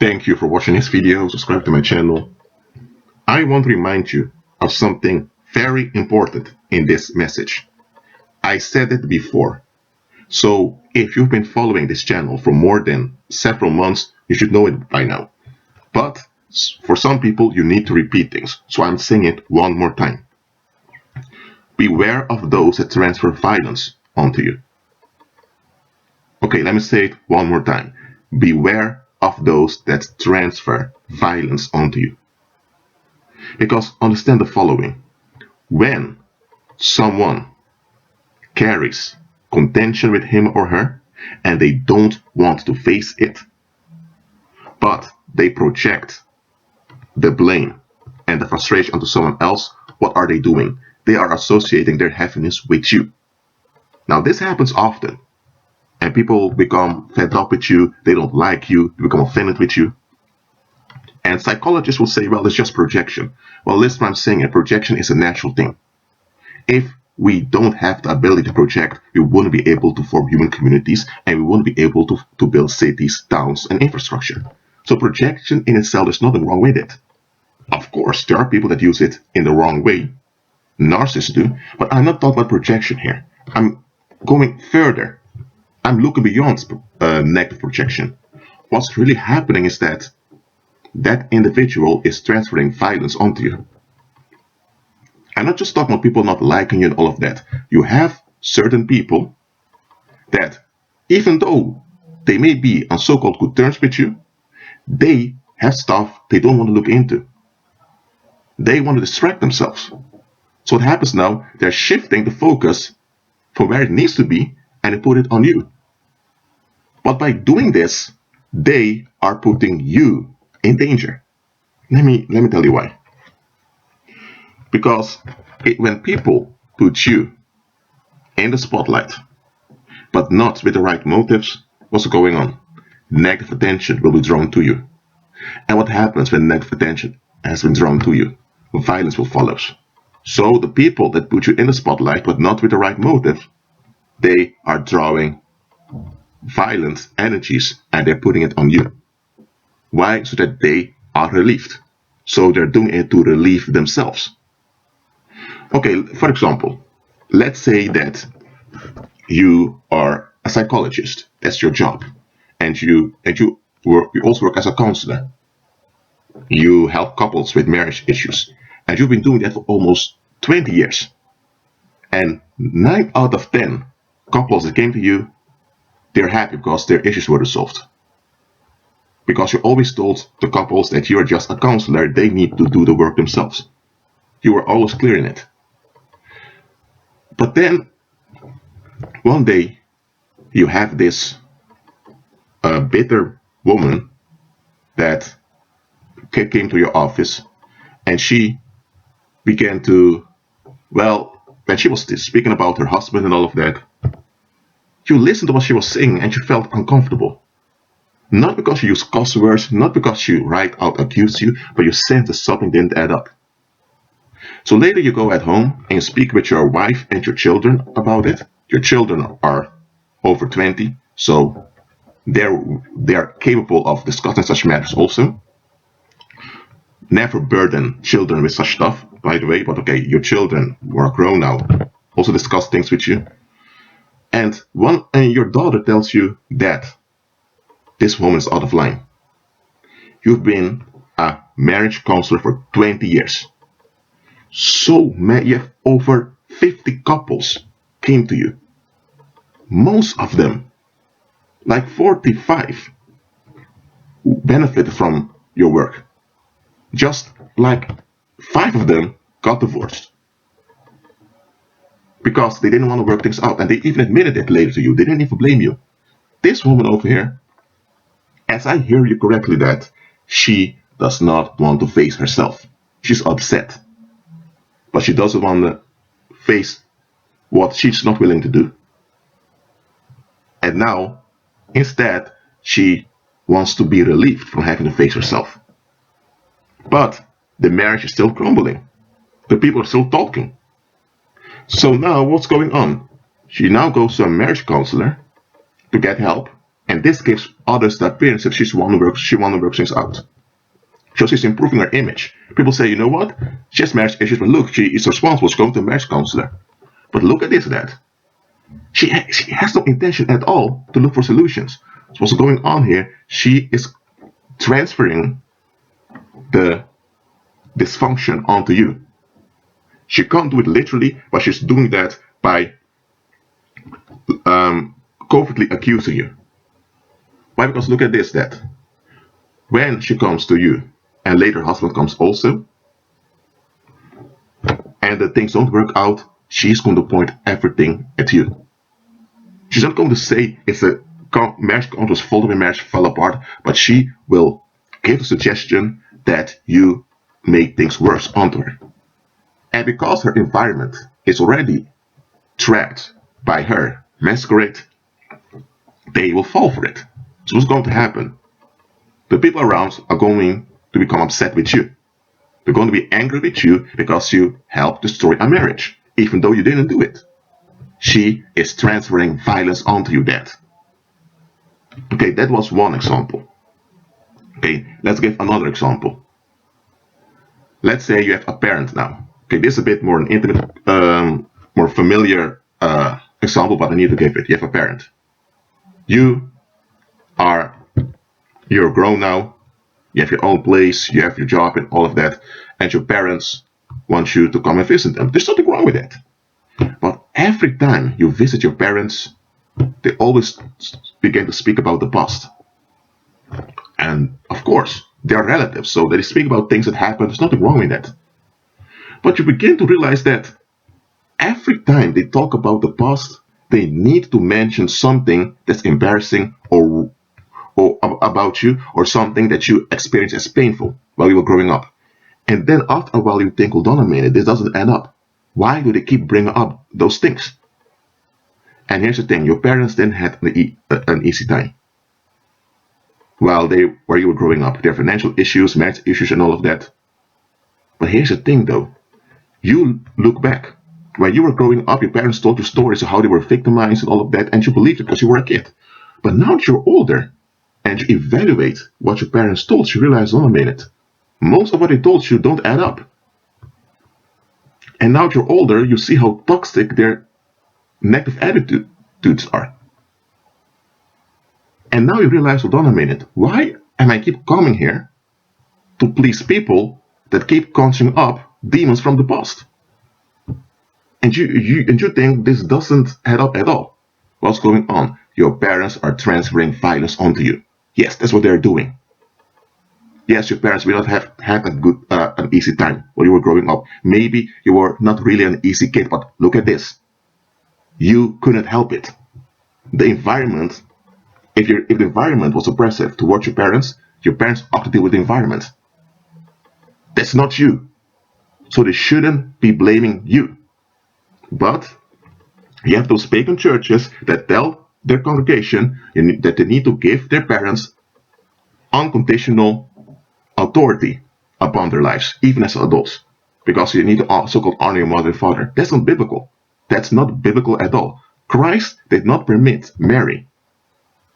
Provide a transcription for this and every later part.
Thank you for watching this video. Subscribe to my channel. I want to remind you of something very important in this message. I said it before. So if you've been following this channel for more than several months, you should know it by now. But for some people, you need to repeat things. So I'm saying it one more time. Beware of those that transfer violence onto you. Okay, let me say it one more time. Beware of those that transfer violence onto you. Because understand the following. When someone carries contention with him or her and they don't want to face it, but they project the blame and the frustration onto someone else, what are they doing? They are associating their happiness with you. Now this happens often, and people become fed up with you, they don't like you, they become offended with you. And psychologists will say, well, it's just projection. Well, listen what I'm saying, a projection is a natural thing. If we don't have the ability to project, we wouldn't be able to form human communities, and we wouldn't be able to build cities, towns, and infrastructure. So projection in itself, there's nothing wrong with it. Of course, there are people that use it in the wrong way. Narcissists do, but I'm not talking about projection here. I'm going further. I'm looking beyond negative projection. What's really happening is that that individual is transferring violence onto you. I'm not just talking about people not liking you and all of that. You have certain people that, even though they may be on so-called good terms with you, they have stuff they don't want to look into. They want to distract themselves. So what happens now, they're shifting the focus from where it needs to be and they put it on you. But by doing this, they are putting you in danger. Let me tell you why. Because when people put you in the spotlight, but not with the right motives, what's going on? Negative attention will be drawn to you. And what happens when negative attention has been drawn to you? Violence will follow. So the people that put you in the spotlight, but not with the right motive, they are drawing violent energies and they're putting it on you. Why? So that they are relieved. So they're doing it to relieve themselves. Okay, for example, let's say that you are a psychologist. That's your job. And you also work as a counselor. You help couples with marriage issues. And you've been doing that for almost 20 years. And 9 out of 10 couples that came to you, they're happy because their issues were resolved. Because you always told the couples that you're just a counselor, they need to do the work themselves. You were always clear in it. But then, one day, you have this bitter woman that came to your office, and she began to, well, when she was speaking about her husband and all of that, you listened to what she was saying and you felt uncomfortable. Not because she used cuss words, not because she right out accused you, but you sensed that something didn't add up. So later you go at home and you speak with your wife and your children about it. Your children are over 20, so they're capable of discussing such matters also. Never burden children with such stuff, by the way, but okay, your children who are grown now also discuss things with you. And your daughter tells you that this woman is out of line. You've been a marriage counselor for 20 years. So you have over 50 couples came to you. Most of them, like 45, benefited from your work. Just like 5 of them got divorced. Because they didn't want to work things out, and they even admitted it later to you. They didn't even blame you. This woman over here, as I hear you correctly, that she does not want to face herself. She's upset. But she doesn't want to face what she's not willing to do. And now, instead, she wants to be relieved from having to face herself. But the marriage is still crumbling. The people are still talking. So now what's going on? She now goes to a marriage counselor to get help, And this gives others the appearance that she wants to work things out. So she's improving her image. People say, you know what? She has marriage issues, but look, she is responsible. She's going to a marriage counselor. But look at this, that. She has no intention at all to look for solutions. So what's going on here? She is transferring the dysfunction onto you. She can't do it literally, but she's doing that by covertly accusing you. Why? Because look at this, that when she comes to you, and later her husband comes also, and the things don't work out, she's going to point everything at you. She's not going to say it's a marriage was fault when marriage fell apart, but she will give a suggestion that you make things worse onto her. And because her environment is already trapped by her masquerade, they will fall for it. So what's going to happen? The people around are going to become upset with you. They're going to be angry with you because you helped destroy a marriage, even though you didn't do it. She is transferring violence onto you, Dad. Okay, that was one example. Okay, let's give another example. Let's say you have a parent now. Okay, this is a bit more an intimate, more familiar example, but I need to give it. You have a parent. You're grown now. You have your own place. You have your job and all of that. And your parents want you to come and visit them. There's nothing wrong with that. But every time you visit your parents, they always begin to speak about the past. And of course, they are relatives, so they speak about things that happened. There's nothing wrong with that. But you begin to realize that every time they talk about the past, they need to mention something that's embarrassing or about you, or something that you experienced as painful while you were growing up. And then after a while you think, hold on a minute, this doesn't add up. Why do they keep bringing up those things? And here's the thing, your parents didn't have an easy time while you were growing up. There are financial issues, marriage issues, and all of that. But here's the thing though, you look back. When you were growing up, your parents told you stories of how they were victimized and all of that, and you believed it because you were a kid. But now that you're older, and you evaluate what your parents told you, realize, hold on a minute, most of what they told you don't add up. And now that you're older, you see how toxic their negative attitudes are. And now you realize, hold on a minute, why am I keep coming here to please people that keep conjuring up demons from the past? And you think this doesn't add up at all. What's going on? Your parents are transferring violence onto you. Yes, that's what they're doing. Yes, your parents will not have had an easy time when you were growing up. Maybe you were not really an easy kid, but look at this. You couldn't help it. The environment, if the environment was oppressive towards your parents ought to deal with the environment. That's not you. So they shouldn't be blaming you. But you have those pagan churches that tell their congregation that they need to give their parents unconditional authority upon their lives, even as adults, because you need to so-called honor your mother and father. That's not biblical. That's not biblical at all. Christ did not permit Mary,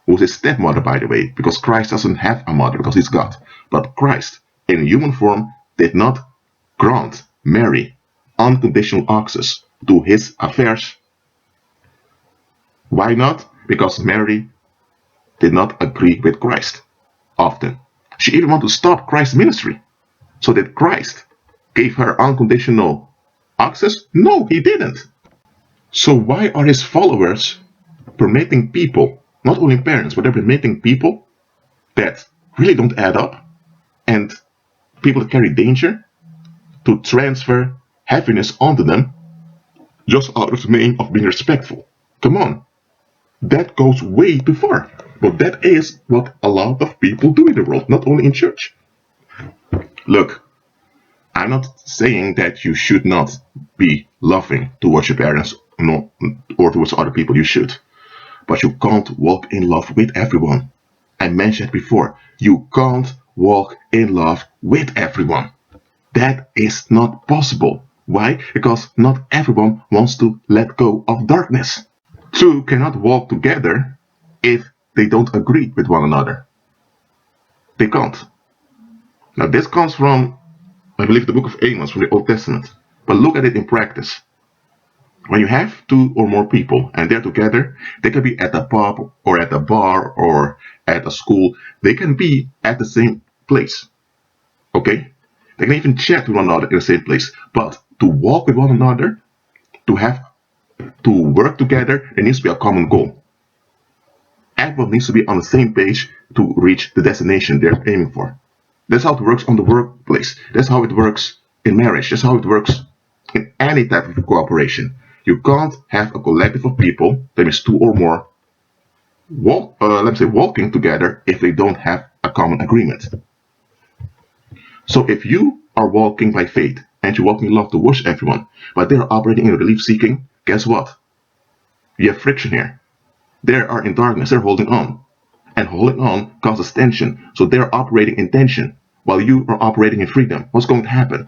who was his stepmother, by the way, because Christ doesn't have a mother because he's God. But Christ, in human form, did not grant Mary unconditional access to his affairs. Why not? Because Mary did not agree with Christ often. She even wanted to stop Christ's ministry. So did Christ give her unconditional access? No, he didn't. So why are his followers permitting people, not only parents, but they're permitting people that really don't add up, and people that carry danger, to transfer happiness onto them just out of the name of being respectful? Come on. That goes way too far. But that is what a lot of people do in the world, not only in church. Look, I'm not saying that you should not be loving towards your parents or towards other people. You should. But you can't walk in love with everyone. I mentioned before, you can't walk in love with everyone. That is not possible. Why? Because not everyone wants to let go of darkness. Two cannot walk together if they don't agree with one another. They can't. Now this comes from, I believe, the book of Amos from the Old Testament. But look at it in practice. When you have two or more people and they're together, they can be at a pub or at a bar or at a school. They can be at the same place. Okay? They can even chat with one another in the same place. But to walk with one another, to work together, there needs to be a common goal. Everyone needs to be on the same page to reach the destination they're aiming for. That's how it works on the workplace. That's how it works in marriage. That's how it works in any type of cooperation. You can't have a collective of people, that means two or more, walking together if they don't have a common agreement. So if you are walking by faith and you walk in love towards everyone, but they are operating in relief seeking, guess what? You have friction here. They are in darkness, they're holding on. And holding on causes tension. So they're operating in tension while you are operating in freedom. What's going to happen?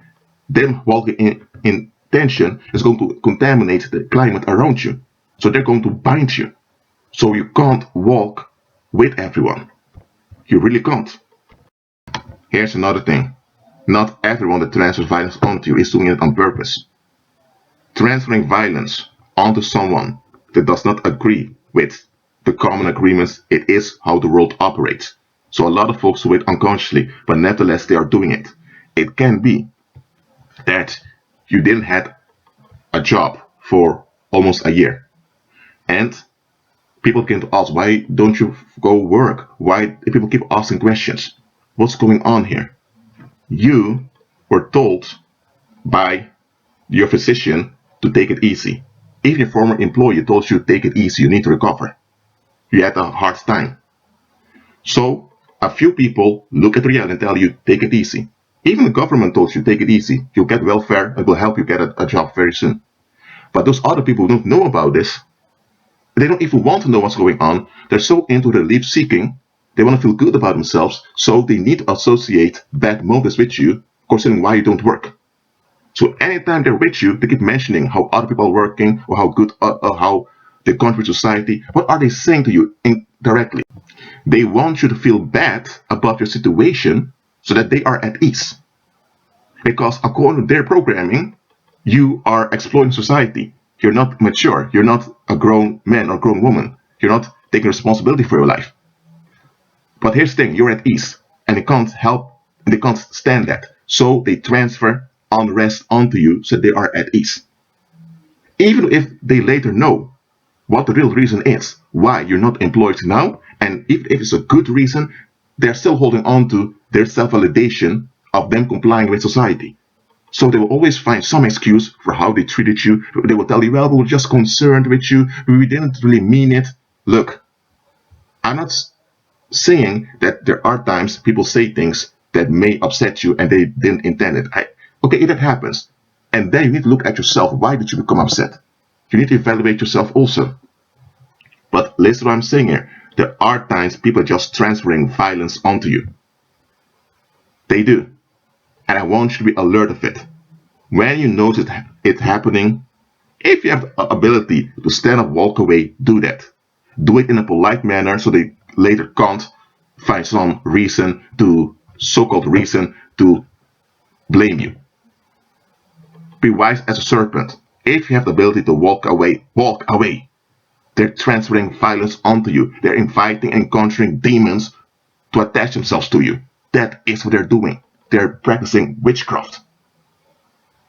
Them walking in tension is going to contaminate the climate around you. So they're going to bind you. So you can't walk with everyone. You really can't. Here's another thing. Not everyone that transfers violence onto you is doing it on purpose. Transferring violence onto someone that does not agree with the common agreements, it is how the world operates. So a lot of folks do it unconsciously, but nevertheless they are doing it. It can be that you didn't have a job for almost a year. And people begin to ask, why don't you go work? Why do people keep asking questions? What's going on here? You were told by your physician to take it easy. Even your former employer told you to take it easy, you need to recover. You had a hard time. So a few people look at reality and tell you, take it easy. Even the government told you, take it easy. You'll get welfare and will help you get a job very soon. But those other people who don't know about this, they don't even want to know what's going on. They're so into relief seeking, they want to feel good about themselves, so they need to associate bad motives with you concerning why you don't work. So anytime they're with you, they keep mentioning how other people are working or how good, how they contribute to society. What are they saying to you indirectly? They want you to feel bad about your situation so that they are at ease. Because according to their programming, you are exploiting society. You're not mature. You're not a grown man or grown woman. You're not taking responsibility for your life. But here's the thing, you're at ease and they can't stand that. So they transfer unrest onto you so they are at ease. Even if they later know what the real reason is, why you're not employed now, and if it's a good reason, they're still holding on to their self-validation of them complying with society. So they will always find some excuse for how they treated you. They will tell you, well, we were just concerned with you. We didn't really mean it. Look, I'm not saying that there are times people say things that may upset you and they didn't intend it. Okay, if that happens, and then you need to look at yourself. Why did you become upset? You need to evaluate yourself also. But listen to what I'm saying here. There are times people are just transferring violence onto you. They do. And I want you to be alert of it. When you notice it happening, if you have the ability to stand up, walk away, do that. Do it in a polite manner so they later can't find some reason to, so-called reason, to blame you. Be wise as a serpent. If you have the ability to walk away, walk away. They're transferring violence onto you. They're inviting and conjuring demons to attach themselves to you. That is what they're doing. They're practicing witchcraft.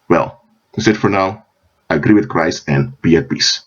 Well, that's it for now. Agree with Christ and be at peace.